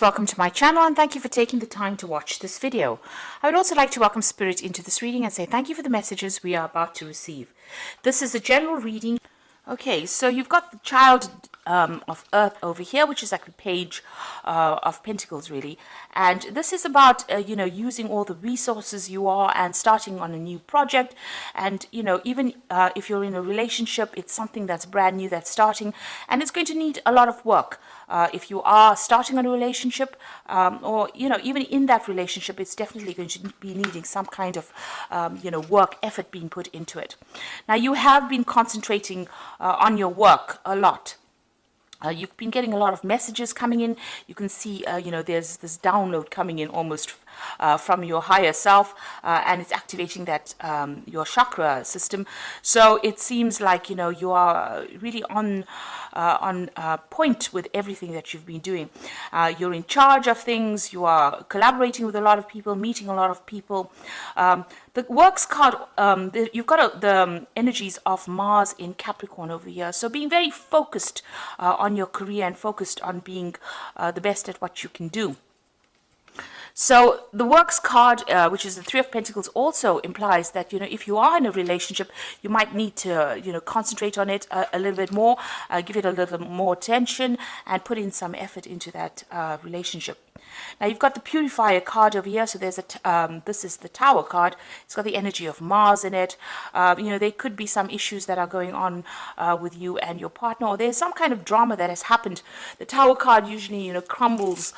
Welcome to my channel and thank you for taking the time to watch this video. I would also like to welcome Spirit into this reading and say thank you for the messages we are about to receive. This is a general reading. Okay, so you've got the child of Earth over here, which is like the page of Pentacles, really. And this is about, using all the resources you are and starting on a new project. And, even if you're in a relationship, it's something that's brand new, that's starting, and it's going to need a lot of work. If you are starting on a relationship, or, even in that relationship, it's definitely going to be needing some kind of, work effort being put into it. Now, you have been concentrating on your work a lot. You've been getting a lot of messages coming in. You can see, there's this download coming in almost from your higher self, and it's activating that your chakra system. So it seems like you are really on point with everything that you've been doing. You're in charge of things. You are collaborating with a lot of people, meeting a lot of people. The works card, you've got the energies of Mars in Capricorn over here. So being very focused on your career and focused on being the best at what you can do. So the works card, which is the Three of Pentacles, also implies that, if you are in a relationship, you might need to, concentrate on it a little bit more, give it a little more attention and put in some effort into that relationship. Now you've got the Purifier card over here. So there's this is the Tower card. It's got the energy of Mars in it. There could be some issues that are going on with you and your partner, or there's some kind of drama that has happened. The Tower card usually, crumbles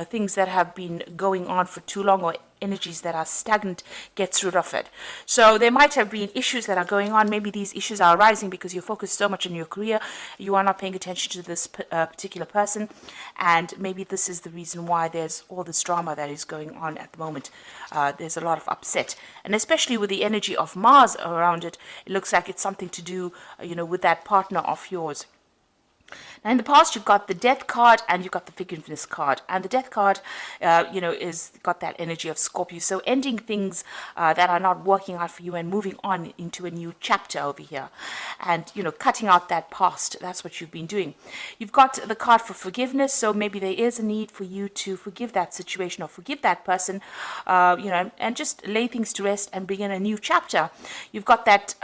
things that have been going on for too long, or energies that are stagnant, gets rid of it. So there might have been issues that are going on. Maybe these issues are arising because you're focused so much on your career, you are not paying attention to this particular person, and maybe this is the reason why there's all this drama that is going on at the moment. There's a lot of upset, and especially with the energy of Mars around it, it looks like it's something to do, with that partner of yours. Now, in the past, you've got the Death card and you've got the Forgiveness card. And the Death card, is got that energy of Scorpio. So ending things that are not working out for you and moving on into a new chapter over here. And, cutting out that past. That's what you've been doing. You've got the card for Forgiveness. So maybe there is a need for you to forgive that situation or forgive that person, and just lay things to rest and begin a new chapter. You've got that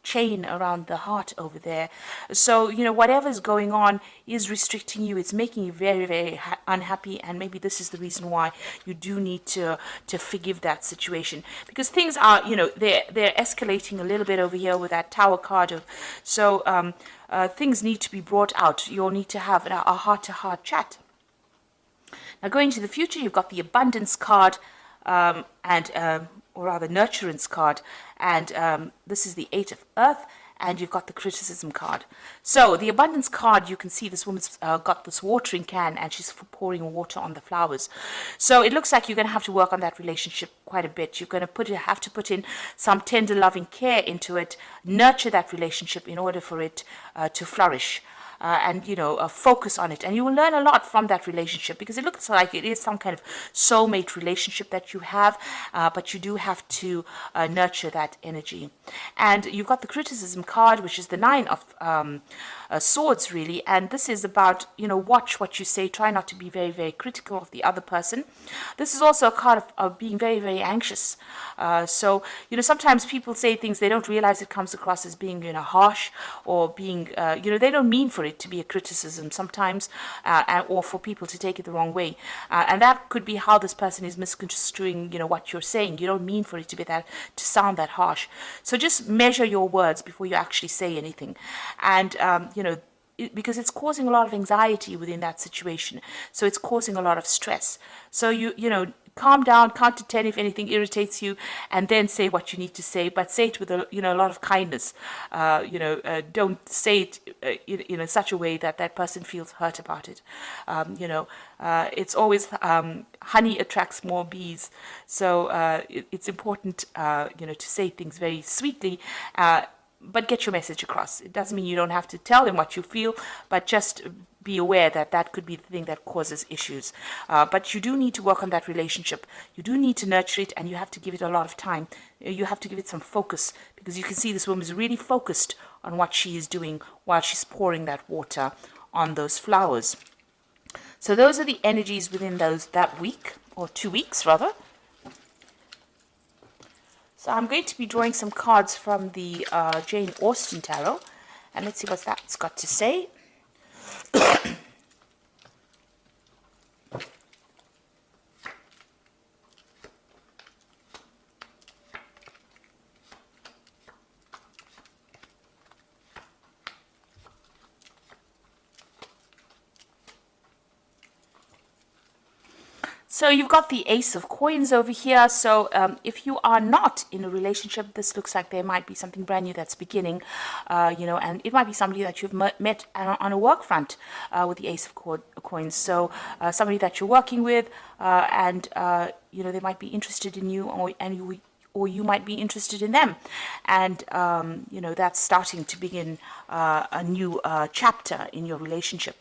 chain around the heart over there. So whatever's going on is restricting you. It's making you very, very unhappy, and maybe this is the reason why you do need to forgive that situation, because things are they're escalating a little bit over here with that Tower card. So things need to be brought out. You'll need to have a heart-to-heart chat. Now, going to the future, you've got the Abundance card, or rather Nurturance card, and this is the Eight of Earth, and you've got the Criticism card. So the Abundance card, you can see this woman's got this watering can and she's pouring water on the flowers. So it looks like you're going to have to work on that relationship quite a bit. You're going to have to put in some tender loving care into it, nurture that relationship in order for it to flourish. And focus on it, and you will learn a lot from that relationship, because it looks like it is some kind of soulmate relationship that you have, but you do have to nurture that energy. And you've got the Criticism card, which is the Nine of Swords, really, and this is about watch what you say, try not to be very, very critical of the other person. This is also a card of being very, very anxious. So sometimes people say things, they don't realize it comes across as being harsh, or being they don't mean for it to be a criticism sometimes, or for people to take it the wrong way, and that could be how this person is misconstruing what you're saying. You don't mean for it to be to sound that harsh. So just measure your words before you actually say anything, and because it's causing a lot of anxiety within that situation, so it's causing a lot of stress. So calm down, count to 10 if anything irritates you, and then say what you need to say, but say it with a lot of kindness. Don't say it in such a way that that person feels hurt about it. It's always honey attracts more bees, so it's important to say things very sweetly, but get your message across. It doesn't mean you don't have to tell them what you feel, but just be aware that that could be the thing that causes issues. But you do need to work on that relationship. You do need to nurture it, and you have to give it a lot of time. You have to give it some focus, because you can see this woman is really focused on what she is doing while she's pouring that water on those flowers. So those are the energies within that week, or 2 weeks rather. So I'm going to be drawing some cards from the Jane Austen Tarot, and let's see what that's got to say. So you've got the Ace of Coins over here. So if you are not in a relationship, this looks like there might be something brand new that's beginning, and it might be somebody that you've met on a work front with the Ace of Coins. So somebody that you're working with, and they might be interested in you, or you might be interested in them, and that's starting to begin a new chapter in your relationship.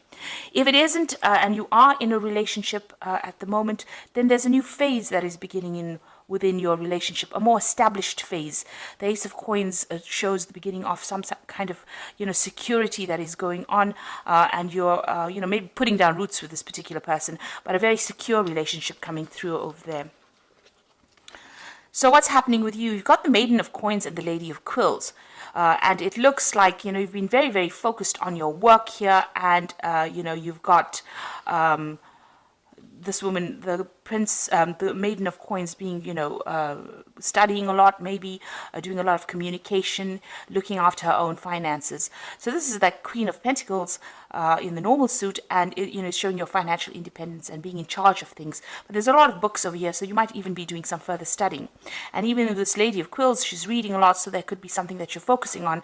If it isn't, and you are in a relationship at the moment, then there's a new phase that is beginning within your relationship, a more established phase. The Ace of Coins shows the beginning of some kind of security that is going on, and you're maybe putting down roots with this particular person, but a very secure relationship coming through over there. So what's happening with you? You've got the Maiden of Coins and the Lady of Quills. And it looks like, you've been very, very focused on your work here. And, you've got this woman, the the Maiden of Coins being, studying a lot, maybe doing a lot of communication, looking after her own finances. So this is that Queen of Pentacles in the normal suit, and it, showing your financial independence and being in charge of things. But there's a lot of books over here, so you might even be doing some further studying. And even with this Lady of Quills, she's reading a lot, so there could be something that you're focusing on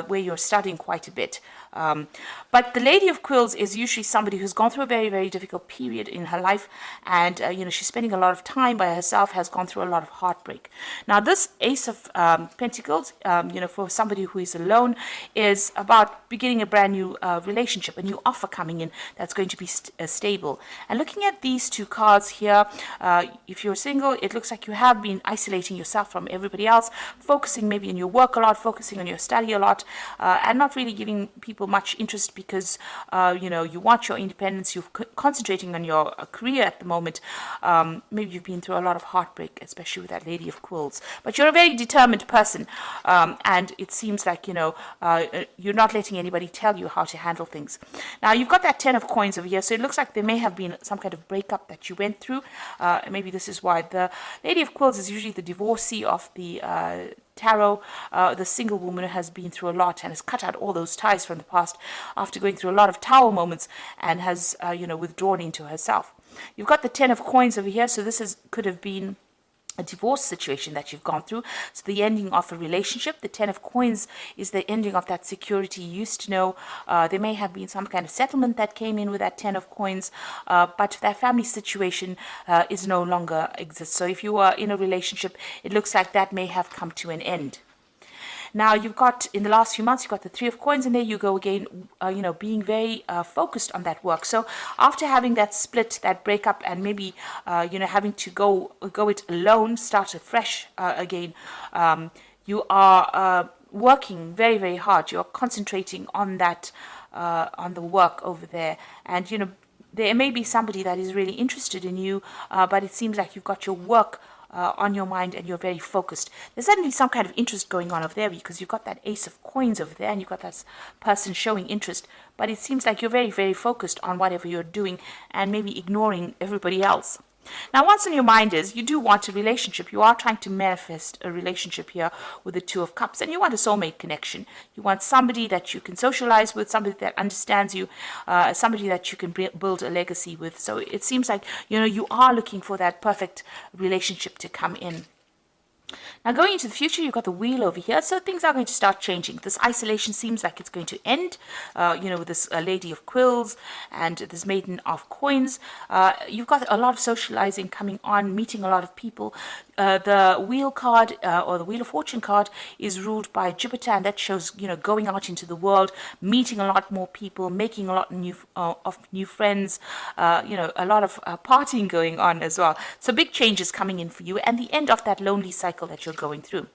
where you're studying quite a bit. But the Lady of Quills is usually somebody who's gone through a very, very difficult period in her life, and she's spending a lot of time by herself, has gone through a lot of heartbreak. Now this Ace of Pentacles, for somebody who is alone, is about beginning a brand new relationship, a new offer coming in that's going to be stable. And looking at these two cards here, if you're single, it looks like you have been isolating yourself from everybody else, focusing maybe on your work a lot, focusing on your study a lot, and not really giving people much interest because you want your independence. You're concentrating on your career at the moment. Maybe you've been through a lot of heartbreak, especially with that Lady of Quills, but you're a very determined person, and it seems like you're not letting anybody tell you how to handle things. Now you've got that Ten of Coins over here, so it looks like there may have been some kind of breakup that you went through. Maybe this is why the Lady of Quills is usually the divorcee of the tarot, the single woman who has been through a lot and has cut out all those ties from the past after going through a lot of tower moments, and has withdrawn into herself. You've got the Ten of Coins over here, so this could have been a divorce situation that you've gone through. So the ending of a relationship. The Ten of Coins is the ending of that security you used to know. There may have been some kind of settlement that came in with that Ten of Coins, but that family situation is no longer exists. So if you are in a relationship, it looks like that may have come to an end. Now you've got, in the last few months, you've got the Three of Coins, and there you go again, being very focused on that work. So after having that split, that breakup, and maybe, having to go it alone, start afresh again, you are working very, very hard. You're concentrating on that, on the work over there. And, there may be somebody that is really interested in you, but it seems like you've got your work on your mind and you're very focused. There's certainly some kind of interest going on over there, because you've got that Ace of Coins over there and you've got that person showing interest, but it seems like you're very, very focused on whatever you're doing and maybe ignoring everybody else. Now, what's on your mind is you do want a relationship. You are trying to manifest a relationship here with the Two of Cups, and you want a soulmate connection. You want somebody that you can socialize with, somebody that understands you, somebody that you can build a legacy with. So it seems like, you are looking for that perfect relationship to come in. Now, going into the future, you've got the Wheel over here, so things are going to start changing. This isolation seems like it's going to end, with this Lady of Quills and this Maiden of Coins. You've got a lot of socializing coming on, meeting a lot of people. The Wheel card, or the Wheel of Fortune card, is ruled by Jupiter, and that shows, going out into the world, meeting a lot more people, making a lot of new friends, a lot of partying going on as well. So big changes coming in for you, and the end of that lonely cycle that you're going through.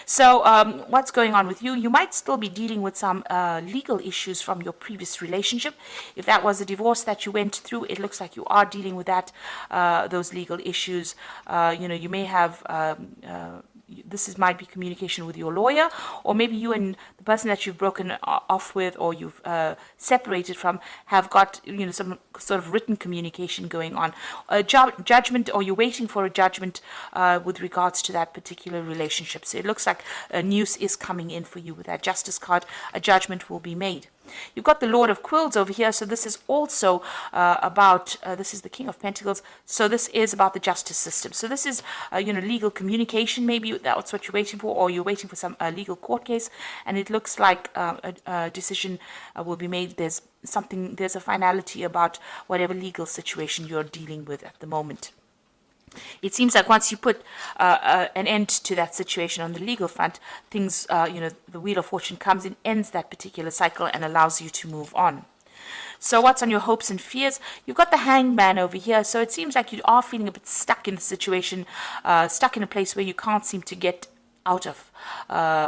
So what's going on with you? You might still be dealing with some legal issues from your previous relationship. If that was a divorce that you went through, it looks like you are dealing with that, those legal issues. You may have might be communication with your lawyer, or maybe you and the person that you've broken off with, or you've separated from, have got some sort of written communication going on, a judgment, or you're waiting for a judgment with regards to that particular relationship. So it looks like a news is coming in for you with that Justice card. A judgment will be made. You've got the Lord of Quills over here, so this is also about, this is the King of Pentacles, so this is about the justice system. So this is, legal communication, maybe that's what you're waiting for, or you're waiting for some legal court case, and it looks like a decision will be made. There's a finality about whatever legal situation you're dealing with at the moment. It seems like once you put an end to that situation on the legal front, things, the Wheel of Fortune comes in, ends that particular cycle, and allows you to move on. So what's on your hopes and fears? You've got the Hangman over here. So it seems like you are feeling a bit stuck in the situation, stuck in a place where you can't seem to get out of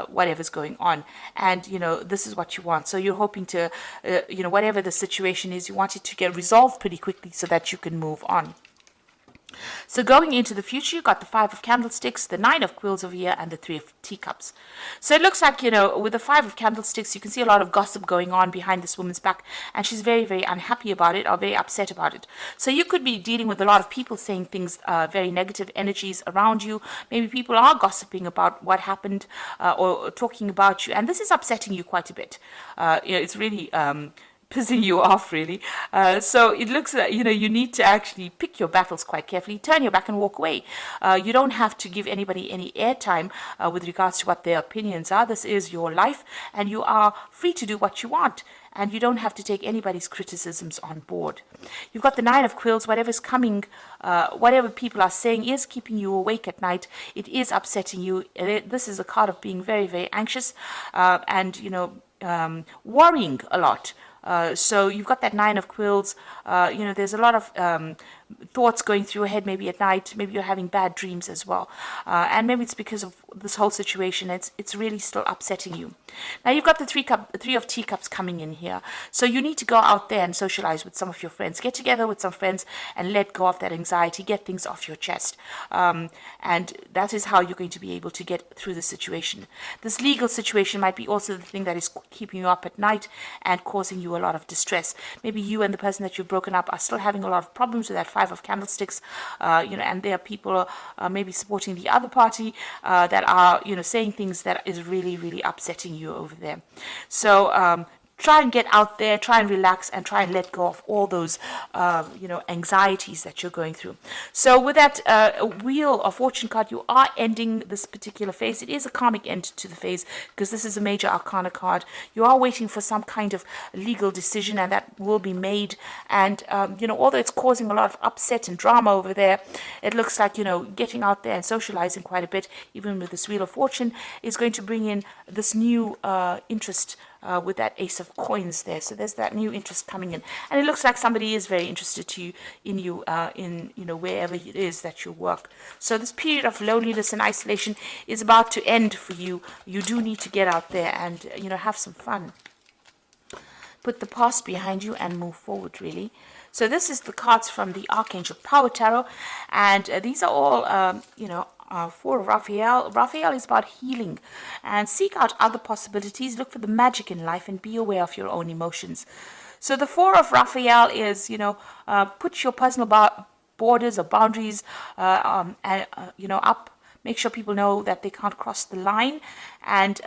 whatever's going on, and this is what you want. So you're hoping to whatever the situation is, you want it to get resolved pretty quickly so that you can move on. So going into the future, you've got the Five of Candlesticks, the Nine of Quills over here, and the Three of Teacups. So it looks like, with the Five of Candlesticks, you can see a lot of gossip going on behind this woman's back, and she's very, very unhappy about it, or very upset about it. So you could be dealing with a lot of people saying things, very negative energies around you. Maybe people are gossiping about what happened, or talking about you, and this is upsetting you quite a bit. It's really pissing you off, really. So it looks like, you need to actually pick your battles quite carefully, turn your back and walk away. You don't have to give anybody any airtime with regards to what their opinions are. This is your life, and you are free to do what you want, and you don't have to take anybody's criticisms on board. You've got the Nine of Quills. Whatever's coming, whatever people are saying is keeping you awake at night. It is upsetting you. This is a card of being very, very anxious, and worrying a lot. So you've got that Nine of Quills. There's a lot of thoughts going through your head, maybe at night. Maybe you're having bad dreams as well, and maybe it's because of this whole situation. It's really still upsetting you. Now you've got the Three of Teacups coming in here. So you need to go out there and socialize with some of your friends. Get together with some friends and let go of that anxiety. Get things off your chest, and that is how you're going to be able to get through the situation. This legal situation might be also the thing that is keeping you up at night and causing you a lot of distress. Maybe you and the person that you've broken up are still having a lot of problems with that Five of Candlesticks, and there are people maybe supporting the other party that are, saying things that is really, really upsetting you over there. So try and get out there, try and relax, and try and let go of all those, anxieties that you're going through. So with that Wheel of Fortune card, you are ending this particular phase. It is a karmic end to the phase because this is a major arcana card. You are waiting for some kind of legal decision, and that will be made. And, although it's causing a lot of upset and drama over there, it looks like, getting out there and socializing quite a bit, even with this Wheel of Fortune, is going to bring in this new interest with that Ace of Coins there. So there's that new interest coming in, and it looks like somebody is very interested in you wherever it is that you work. So this period of loneliness and isolation is about to end for you. You do need to get out there and have some fun. Put the past behind you and move forward, really. So this is the cards from the Archangel Power Tarot, and these are all Four of Raphael. Raphael is about healing, and seek out other possibilities. Look for the magic in life and be aware of your own emotions. So the Four of Raphael is, put your personal borders or boundaries, up. Make sure people know that they can't cross the line, and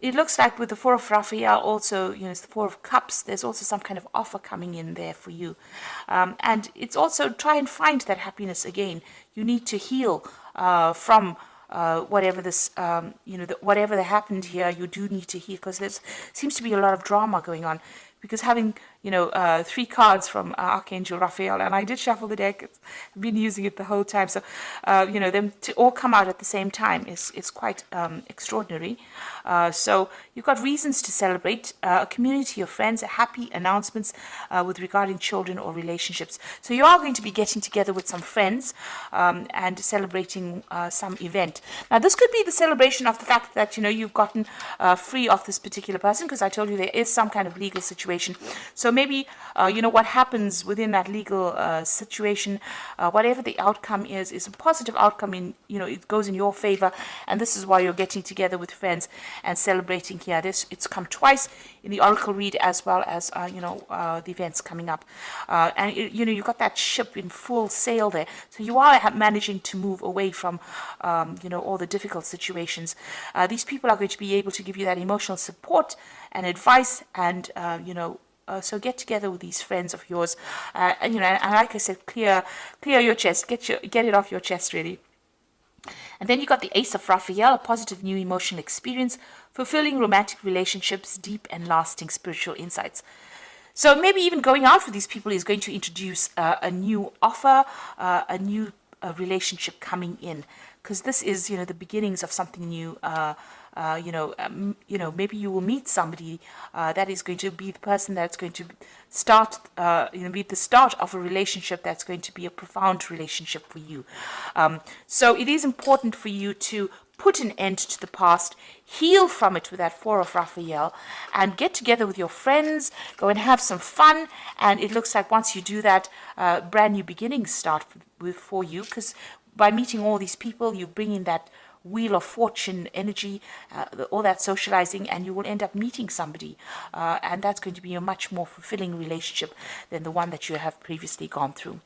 it looks like with the Four of Raphael also, it's the Four of Cups, there's also some kind of offer coming in there for you. And it's also try and find that happiness again. You need to heal from whatever this, whatever that happened here, you do need to heal, because there seems to be a lot of drama going on. Because having, three cards from Archangel Raphael, and I did shuffle the deck. I've been using it the whole time, so them to all come out at the same time is quite extraordinary. So you've got reasons to celebrate, a community of friends, happy announcements with regarding children or relationships. So you are going to be getting together with some friends and celebrating some event. Now this could be the celebration of the fact that you've gotten free of this particular person, because I told you there is some kind of legal situation. So maybe what happens within that legal situation, whatever the outcome is a positive outcome. It goes in your favor, and this is why you're getting together with friends and celebrating here. It's come twice in the oracle read, as well as the events coming up, and you've got that ship in full sail there. So you are managing to move away from all the difficult situations. These people are going to be able to give you that emotional support and advice, and so get together with these friends of yours, and like I said, clear your chest, get it off your chest, really. And then you got the Ace of Raphael, a positive new emotional experience, fulfilling romantic relationships, deep and lasting spiritual insights. So maybe even going out with these people is going to introduce a new offer, a new relationship coming in, because this is the beginnings of something new. Maybe you will meet somebody that is going to be the person that's going to start, be the start of a relationship that's going to be a profound relationship for you. So it is important for you to put an end to the past, heal from it with that Four of Raphael, and get together with your friends, go and have some fun. And it looks like once you do that, brand new beginnings start for you, because by meeting all these people, you bring in that Wheel of Fortune energy, all that socializing, and you will end up meeting somebody, and that's going to be a much more fulfilling relationship than the one that you have previously gone through.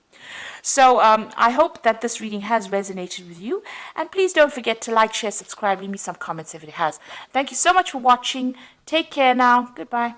So I hope that this reading has resonated with you, and please don't forget to like, share, subscribe, leave me some comments if it has. Thank you so much for watching. Take care now. Goodbye.